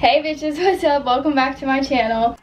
Hey bitches, what's up? Welcome back to my channel.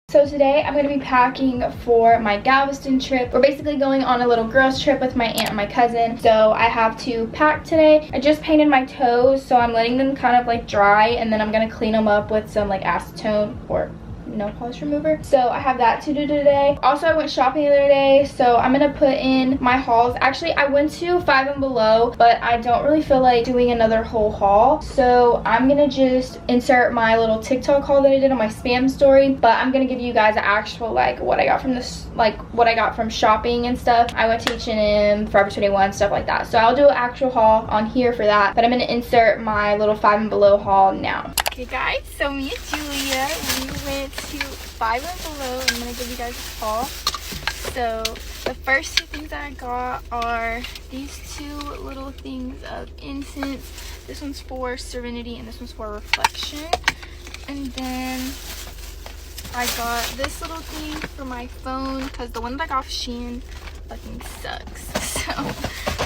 So today I'm going to be packing for my Galveston trip. We're basically going on a little girls trip with my aunt and my cousin. So I have to pack today. I just painted my toes, so I'm letting them kind of like dry, and then I'm going to clean them up with some like acetone or nail polish remover. So I have that to do today. Also, I went shopping the other day, so I'm gonna put in my hauls. Actually, I went to Five and Below, but I don't really feel like doing another whole haul, so I'm gonna just insert my little TikTok haul that I did on my spam story. But I'm gonna give you guys an actual like what I got from this, like what I got from shopping and stuff. I went to H&M, Forever 21, stuff like that. So I'll do an actual haul on here for that, but I'm gonna insert my little Five and Below haul now. Okay guys, so me and Julia, we went to Five and Below. I'm gonna give you guys a haul. So the first two things that I got are these two little things of incense. This one's for Serenity and this one's for Reflection. And then I got this little thing for my phone because the one that I got off Shein fucking sucks. So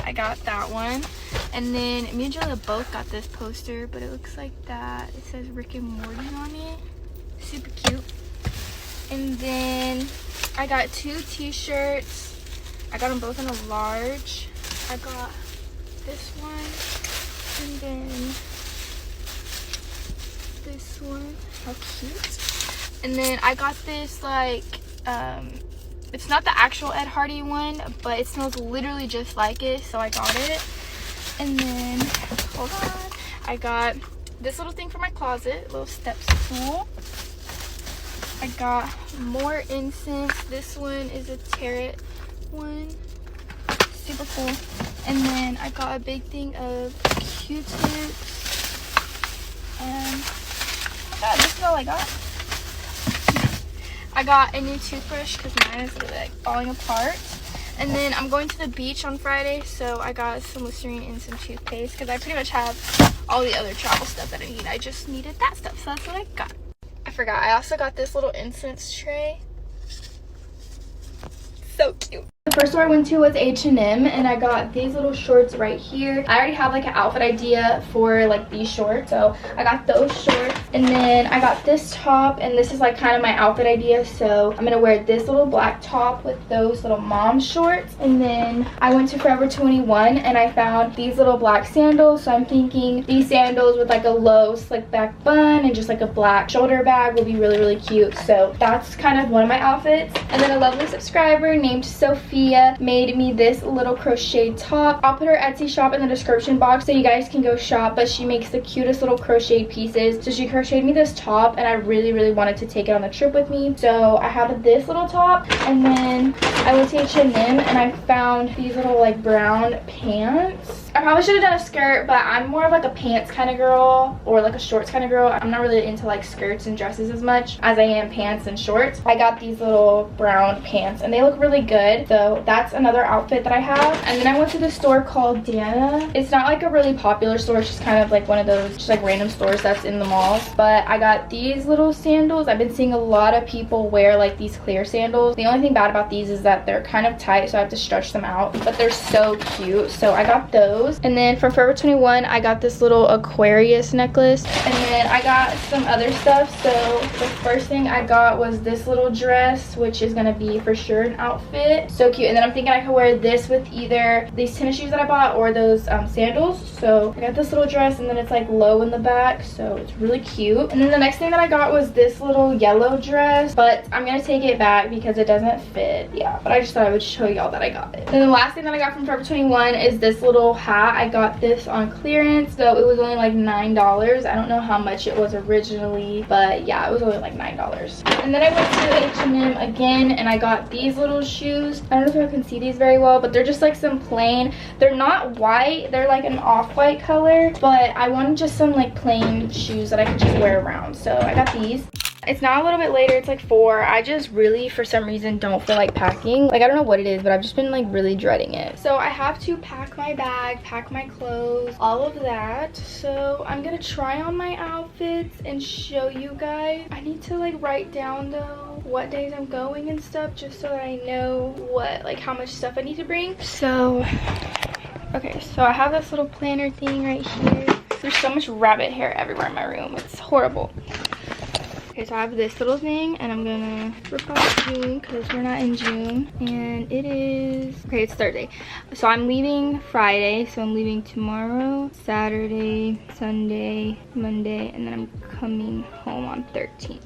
I got that one. And then me and Julia both got this poster, but it looks like that. It says Rick and Morty on it. Super cute. And then I got two t-shirts. I got them both in a large. I got this one and then this one. How cute. And then I got this like it's not the actual Ed Hardy one, but it smells literally just like it, so I got it. And then hold on, I got this little thing for my closet, little step stool. I got more incense. This one is a tarot one, super cool. And then I got a big thing of Q-tips. And oh my god, this is all I got. I got a new toothbrush because mine is like falling apart. And then I'm going to the beach on Friday, so I got some Listerine and some toothpaste because I pretty much have all the other travel stuff that I need. I just needed that stuff, so that's what I got. I forgot, I also got this little incense tray. So cute. The first store I went to was H&M, and I got these little shorts right here. I already have like an outfit idea for like these shorts, so I got those shorts. And then I got this top, and this is like kind of my outfit idea, so I'm gonna wear this little black top with those little mom shorts. And then I went to Forever 21 and I found these little black sandals, so I'm thinking these sandals with like a low slick back bun and just like a black shoulder bag will be really, really cute. So that's kind of one of my outfits. And then a lovely subscriber named Sophia made me this little crocheted top. I'll put her Etsy shop in the description box so you guys can go shop, but she makes the cutest little crocheted pieces. So she crocheted me this top, and I really, really wanted to take it on the trip with me. So I have this little top, and then I went to H&M and I found these little like brown pants. I probably should have done a skirt, but I'm more of like a pants kind of girl or like a shorts kind of girl. I'm not really into like skirts and dresses as much as I am pants and shorts. I got these little brown pants and they look really good. So that's another outfit that I have. And then I went to this store called Dana. It's not like a really popular store. It's just kind of like one of those just like random stores that's in the malls. But I got these little sandals. I've been seeing a lot of people wear like these clear sandals. The only thing bad about these is that they're kind of tight, so I have to stretch them out. But they're so cute. So I got those. And then from Forever 21, I got this little Aquarius necklace. And then I got some other stuff. So the first thing I got was this little dress, which is going to be for sure an outfit. So cute. And then I'm thinking I could wear this with either these tennis shoes that I bought or those sandals. So I got this little dress, and then it's like low in the back, so it's really cute. And then the next thing that I got was this little yellow dress, but I'm going to take it back because it doesn't fit. Yeah, but I just thought I would show y'all that I got it. And the last thing that I got from Forever 21 is this little hat. I got this on clearance, so it was only like $9. I don't know how much it was originally, but yeah, it was only like $9. And then I went to H&M again, and I got these little shoes. I don't know if you can see these very well, but they're just like some plain, they're not white, they're like an off-white color, but I wanted just some like plain shoes that I could just wear around, so I got these. It's now a little bit later, it's like 4. I just really, for some reason, don't feel like packing. Like, I don't know what it is, but I've just been like really dreading it. So I have to pack my bag, pack my clothes, all of that. So I'm gonna try on my outfits and show you guys. I need to like write down though what days I'm going and stuff, just so that I know what, like how much stuff I need to bring. So Okay, so I have this little planner thing right here. There's so much rabbit hair everywhere in my room. It's horrible. Okay, so I have this little thing, and I'm gonna rip off June because we're not in June. And it is, okay, it's Thursday. So I'm leaving Friday, so I'm leaving tomorrow, Saturday, Sunday, Monday, and then I'm coming home on 13th.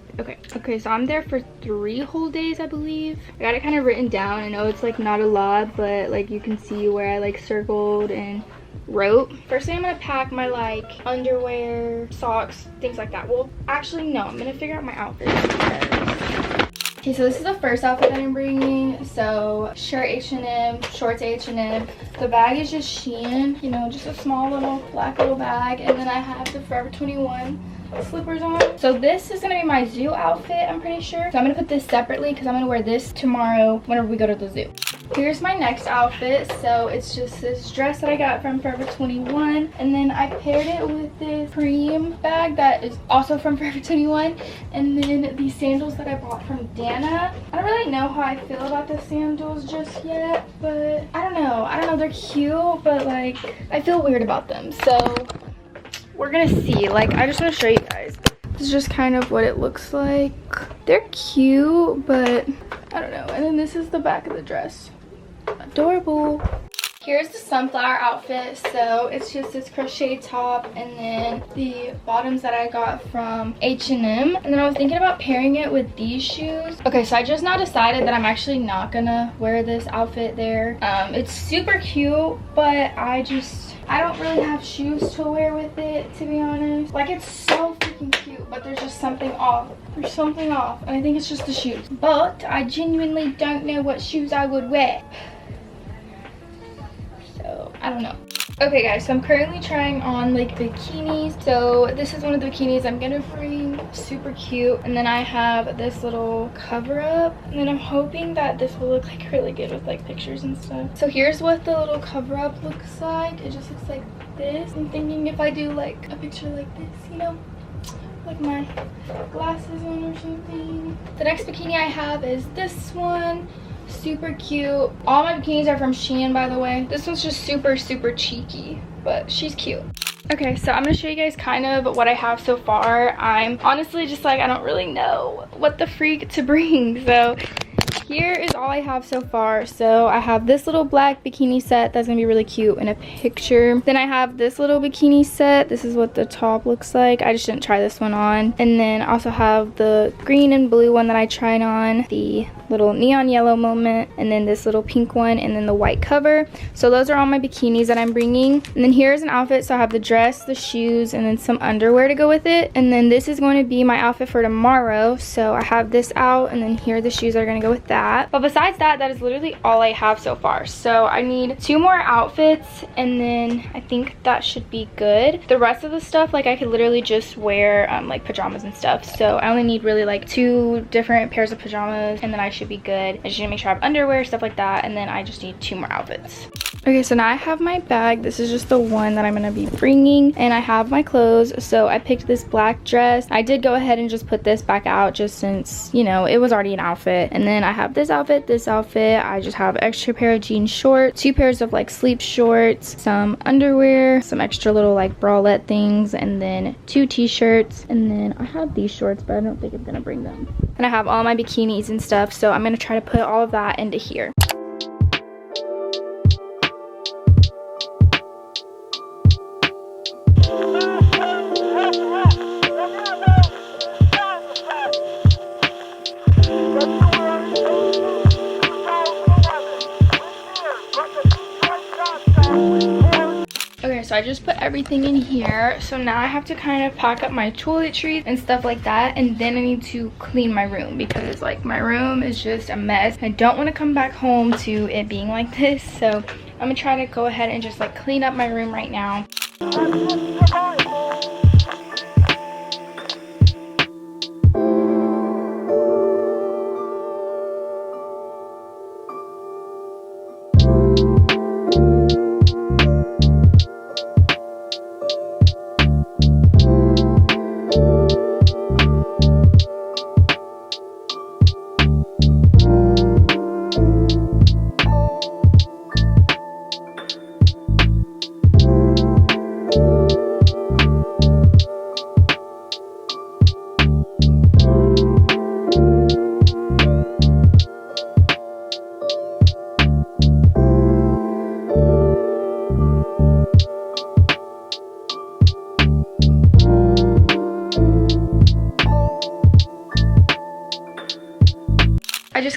Okay, so I'm there for 3 whole days, I believe. I got it kind of written down. I know it's like not a lot, but like you can see where I like circled and wrote. First thing, I'm gonna pack my like underwear, socks, things like that. Well, actually no, I'm gonna figure out my outfit. Okay, so this is the first outfit that I'm bringing. So shirt H&M, shorts H&M. The bag is just Shein, you know, just a small little black little bag. And then I have the Forever 21 slippers on. So this is gonna be my zoo outfit, I'm pretty sure. So I'm gonna put this separately because I'm gonna wear this tomorrow whenever we go to the zoo. Here's my next outfit. So it's just this dress that I got from Forever 21, and then I paired it with this cream bag that is also from Forever 21, and then these sandals that I bought from Dana. I don't really know how I feel about the sandals just yet, but I don't know, they're cute, but like I feel weird about them, so we're gonna see. Like, I just want to show you guys. This is just kind of what it looks like. They're cute, but I don't know. And then this is the back of the dress. Adorable. Here's the sunflower outfit. So it's just this crochet top and then the bottoms that I got from H&M. And then I was thinking about pairing it with these shoes. Okay, so I just now decided that I'm actually not gonna wear this outfit there. It's super cute, but I don't really have shoes to wear with it, to be honest. Like, it's so freaking cute, but there's just something off. There's something off, and I think it's just the shoes. But I genuinely don't know what shoes I would wear. So, I don't know. Okay guys, so I'm currently trying on like bikinis. So this is one of the bikinis I'm gonna bring. Super cute. And then I have this little cover up, and then I'm hoping that this will look like really good with like pictures and stuff. So here's what the little cover up looks like. It just looks like this. I'm thinking if I do like a picture like this, you know, like my glasses on or something. The next bikini I have is this one. Super cute. All my bikinis are from Shein, by the way. This one's just super cheeky, but she's cute. Okay, so I'm gonna show you guys kind of what I have so far. I'm honestly just like, I don't really know what the freak to bring. So here is all I have so far. So I have this little black bikini set that's gonna be really cute in a picture. Then I have this little bikini set. This is what the top looks like. I just didn't try this one on. And then I also have the green and blue one that I tried on, the little neon yellow moment, and then this little pink one, and then the white cover. So those are all my bikinis that I'm bringing. And then here's an outfit. So I have the dress, the shoes, and then some underwear to go with it. And then this is going to be my outfit for tomorrow. So I have this out, and then here are the shoes that are going to go with that. But besides that, that is literally all I have so far. So I need 2 more outfits, and then I think that should be good. The rest of the stuff, like, I could literally just wear like pajamas and stuff. So I only need really like 2 different pairs of pajamas, and then I should be good. I just need to make sure I have underwear, stuff like that, and then I just need 2 more outfits. Okay, so now I have my bag. This is just the one that I'm gonna be bringing, and I have my clothes. So I picked this black dress. I did go ahead and just put this back out just since, you know, it was already an outfit. And then I have this outfit, this outfit. I just have extra pair of jean shorts, 2 pairs of like sleep shorts, some underwear, some extra little like bralette things, and then 2 t-shirts. And then I have these shorts, but I don't think I'm gonna bring them. And I have all my bikinis and stuff, so I'm gonna try to put all of that into here. Okay, so I just put everything in here. So now I have to kind of pack up my toiletries and stuff like that, and then I need to clean my room because like my room is just a mess. I don't want to come back home to it being like this, so I'm gonna try to go ahead and just like clean up my room right now.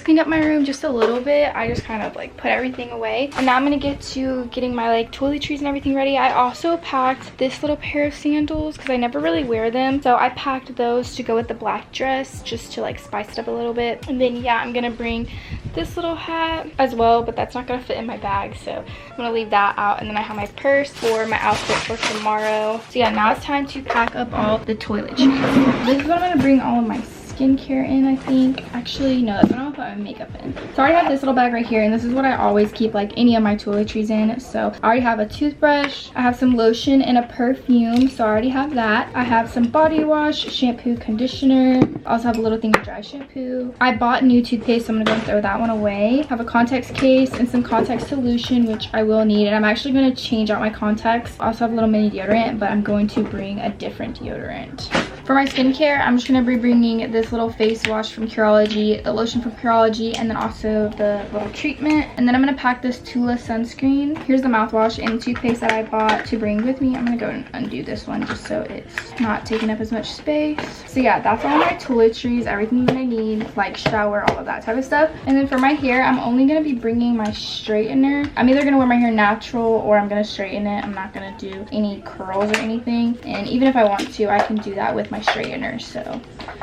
just cleaned up my room just a little bit. I just kind of like put everything away. And now I'm gonna get to getting my like toiletries and everything ready. I also packed this little pair of sandals because I never really wear them. So I packed those to go with the black dress just to like spice it up a little bit. And then yeah, I'm gonna bring this little hat as well, but that's not gonna fit in my bag, so I'm gonna leave that out. And then I have my purse for my outfit for tomorrow. So yeah, now it's time to pack up all the toiletries. This is what I'm gonna bring all of my skincare in, I think. Actually, no, that's what I'm gonna put my makeup in. So I already have this little bag right here, and this is what I always keep like any of my toiletries in. So I already have a toothbrush, I have some lotion and a perfume, so I already have that. I have some body wash, shampoo, conditioner. I also have a little thing of dry shampoo. I bought new toothpaste, so I'm gonna go throw that one away. I have a contacts case and some contact solution, which I will need, and I'm actually gonna change out my contacts. I also have a little mini deodorant, but I'm going to bring a different deodorant. For my skincare, I'm just gonna be bringing this little face wash from Curology, the lotion from Curology, and then also the little treatment. And then I'm gonna pack this Tula sunscreen. Here's the mouthwash and toothpaste that I bought to bring with me. I'm gonna go and undo this one just so it's not taking up as much space. So yeah, that's all my toiletries, everything that I need, like shower, all of that type of stuff. And then for my hair, I'm only gonna be bringing my straightener. I'm either gonna wear my hair natural or I'm gonna straighten it. I'm not gonna do any curls or anything. And even if I want to, I can do that with my straightener. So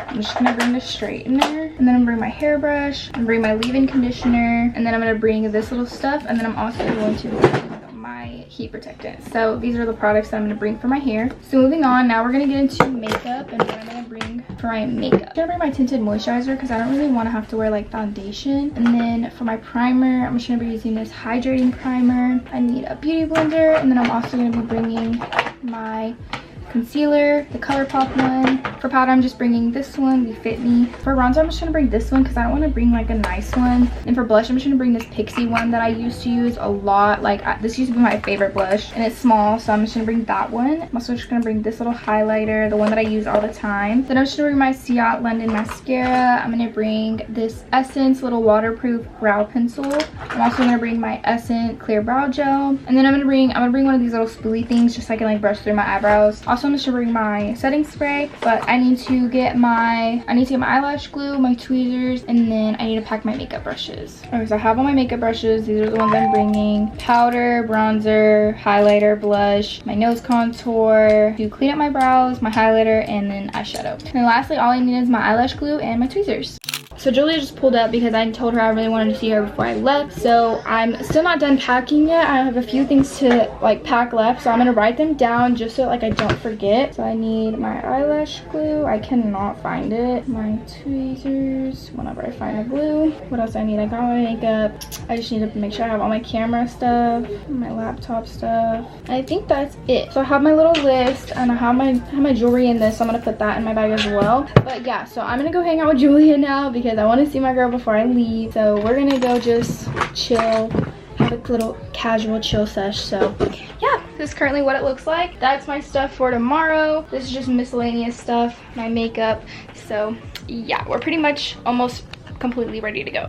I'm just gonna bring the straightener, and then I'm gonna bring my hairbrush, and bring my leave-in conditioner, and then I'm gonna bring this little stuff, and then I'm also going to bring my heat protectant. So these are the products that I'm gonna bring for my hair. So moving on, now we're gonna get into makeup and what I'm gonna bring for my makeup. I'm gonna bring my tinted moisturizer because I don't really want to have to wear like foundation. And then for my primer, I'm just gonna be using this hydrating primer. I need a beauty blender, and then I'm also gonna be bringing my concealer, the ColourPop one. For powder, I'm just bringing this one, the Fit Me. For bronzer, I'm just gonna bring this one because I don't want to bring like a nice one. And for blush, I'm just gonna bring this Pixie one that I used to use a lot. Like this used to be my favorite blush, and it's small, so I'm just gonna bring that one. I'm also just gonna bring this little highlighter, the one that I use all the time. Then I'm just gonna bring my Ciat London mascara. I'm gonna bring this Essence little waterproof brow pencil. I'm also gonna bring my Essence clear brow gel, and then I'm gonna bring one of these little spoolie things just so I can like brush through my eyebrows. Also, I'm just gonna bring my setting spray, but I need to get my eyelash glue, my tweezers, and then I need to pack my makeup brushes. Okay, so I have all my makeup brushes. These are the ones I'm bringing: powder, bronzer, highlighter, blush, my nose contour to clean up my brows, my highlighter, and then eyeshadow. And then lastly, all I need is my eyelash glue and my tweezers. So Julia just pulled up because I told her I really wanted to see her before I left. So I'm still not done packing yet. I have a few things to like pack left, so I'm gonna write them down just so like I don't forget. So I need my eyelash glue. I cannot find it. My tweezers whenever I find a glue. What else I need? I got my makeup. I just need to make sure I have all my camera stuff, my laptop stuff. I think that's it. So I have my little list, and I have my jewelry in this, so I'm gonna put that in my bag as well. But yeah, so I'm gonna go hang out with Julia now because I want to see my girl before I leave. So we're gonna go just chill, have a little casual chill sesh. So yeah, this is currently what it looks like. That's my stuff for tomorrow. This is just miscellaneous stuff, my makeup. So yeah, we're pretty much almost completely ready to go.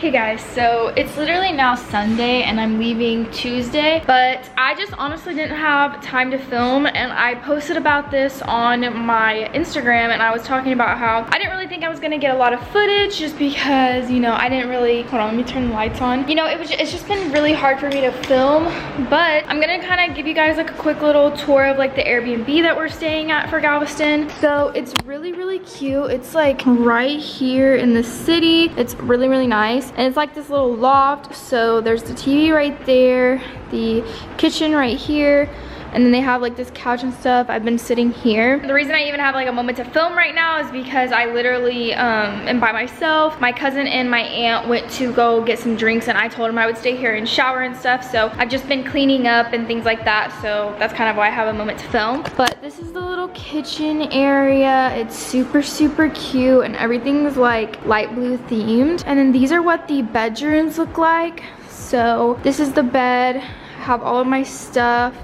Hey guys, so it's literally now Sunday and I'm leaving Tuesday, but I just honestly didn't have time to film, and I posted about this on my Instagram, and I was talking about how I didn't really think I was gonna get a lot of footage just because, you know, I didn't really, hold on, let me turn the lights on. You know, it's just been really hard for me to film, but I'm gonna kind of give you guys like a quick little tour of like the Airbnb that we're staying at for Galveston. So it's really, really cute. It's like right here in the city. It's really, really nice. And it's like this little loft, so there's the TV right there, the kitchen right here, and then they have like this couch and stuff. I've been sitting here. The reason I even have like a moment to film right now is because I literally am by myself. My cousin and my aunt went to go get some drinks, and I told them I would stay here and shower and stuff, so I've just been cleaning up and things like that, so that's kind of why I have a moment to film. But this is the little kitchen area. It's super, super cute, and everything's like light blue themed. And then these are what the bedrooms look like. So this is the bed. I have all of my stuff,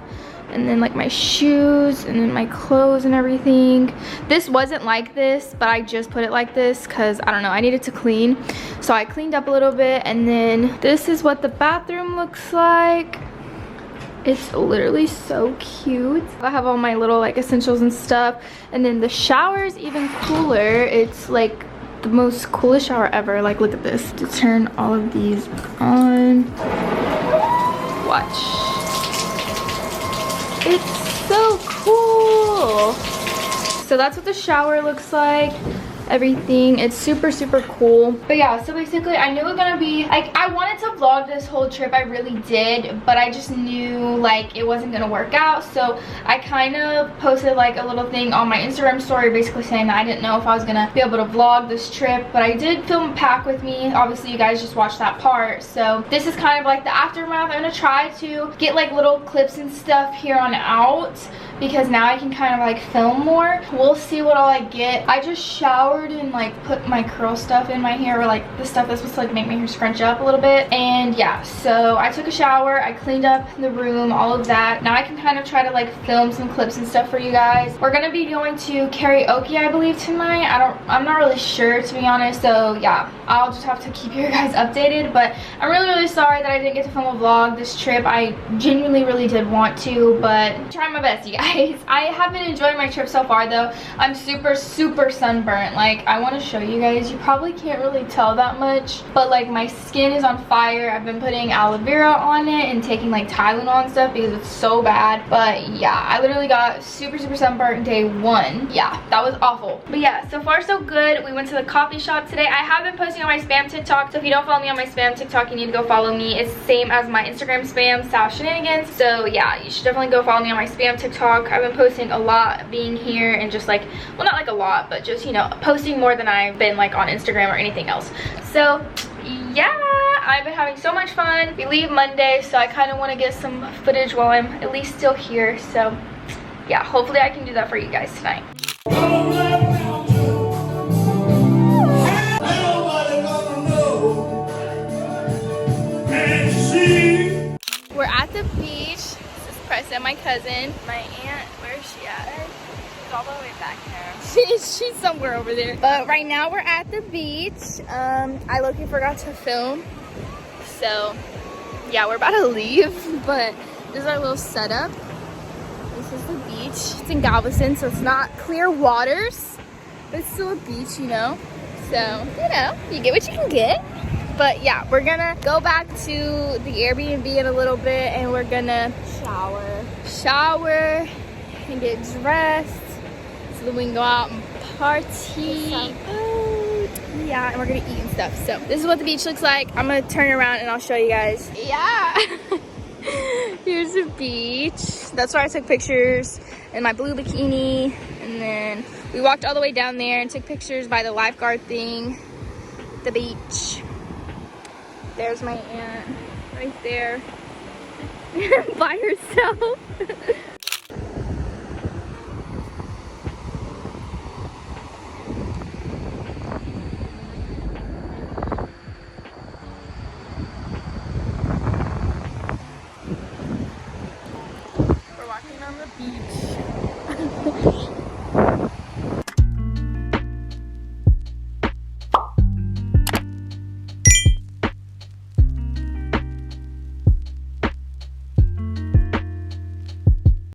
and then like my shoes, and then my clothes and everything. This wasn't like this, but I just put it like this because I don't know, I needed to clean, so I cleaned up a little bit. And then this is what the bathroom looks like. It's literally so cute. I have all my little like essentials and stuff. And then the shower is even cooler. It's like the most coolest shower ever. Like, look at this. To turn all of these on. Watch. It's so cool. So that's what the shower looks like. Everything, it's super cool. But yeah, so basically I knew it was gonna be like, I wanted to vlog this whole trip, I really did, but I just knew like it wasn't gonna work out. So I kind of posted like a little thing on my Instagram story basically saying that I didn't know if I was gonna be able to vlog this trip, but I did film a pack with me. Obviously you guys just watched that part, so this is kind of like the aftermath. I'm gonna try to get like little clips and stuff here on out, because now I can kind of like film more. We'll see what all I get. I just showered and like put my curl stuff in my hair, or like the stuff that's supposed to like make my hair scrunch up a little bit. And yeah, so I took a shower, I cleaned up the room, all of that. Now I can kind of try to like film some clips and stuff for you guys. We're gonna be going to karaoke, I believe, tonight. I'm not really sure, to be honest. So yeah, I'll just have to keep you guys updated. But I'm really sorry that I didn't get to film a vlog this trip. I genuinely really did want to, but I'm trying my best, you guys. I have been enjoying my trip so far though. I'm super sunburnt. Like, I want to show you guys. You probably can't really tell that much, but like my skin is on fire. I've been putting aloe vera on it and taking like Tylenol and stuff because it's so bad. But yeah, I literally got super sunburnt day 1. Yeah, that was awful. But yeah, so far so good. We went to the coffee shop today. I have been posting on my spam TikTok, so if you don't follow me on my spam TikTok, you need to go follow me. It's the same as my Instagram spam, Sav Shenanigans. So yeah, you should definitely go follow me on my spam TikTok. I've been posting a lot being here and just like, well, not like a lot, but just, you know, posting more than I've been like on Instagram or anything else. So yeah, I've been having so much fun. We leave Monday, so I kind of want to get some footage while I'm at least still here. So yeah, hopefully I can do that for you guys tonight. We're at the beach. This is Press and my cousin. My aunt, where is she at? She's all the way back there. She's somewhere over there. But right now we're at the beach. I low-key forgot to film. So yeah, we're about to leave, but this is our little setup. This is the beach. It's in Galveston, so it's not clear waters, but it's still a beach, you know? So, you know, you get what you can get. But yeah, we're gonna go back to the Airbnb in a little bit, and we're gonna shower and get dressed so that we can go out and party. Yeah, and we're gonna eat and stuff. So this is what the beach looks like. I'm gonna turn around and I'll show you guys. Yeah. Here's the beach. That's where I took pictures in my blue bikini. And then we walked all the way down there and took pictures by the lifeguard thing. The beach. There's my aunt right there by herself. We're walking on the beach.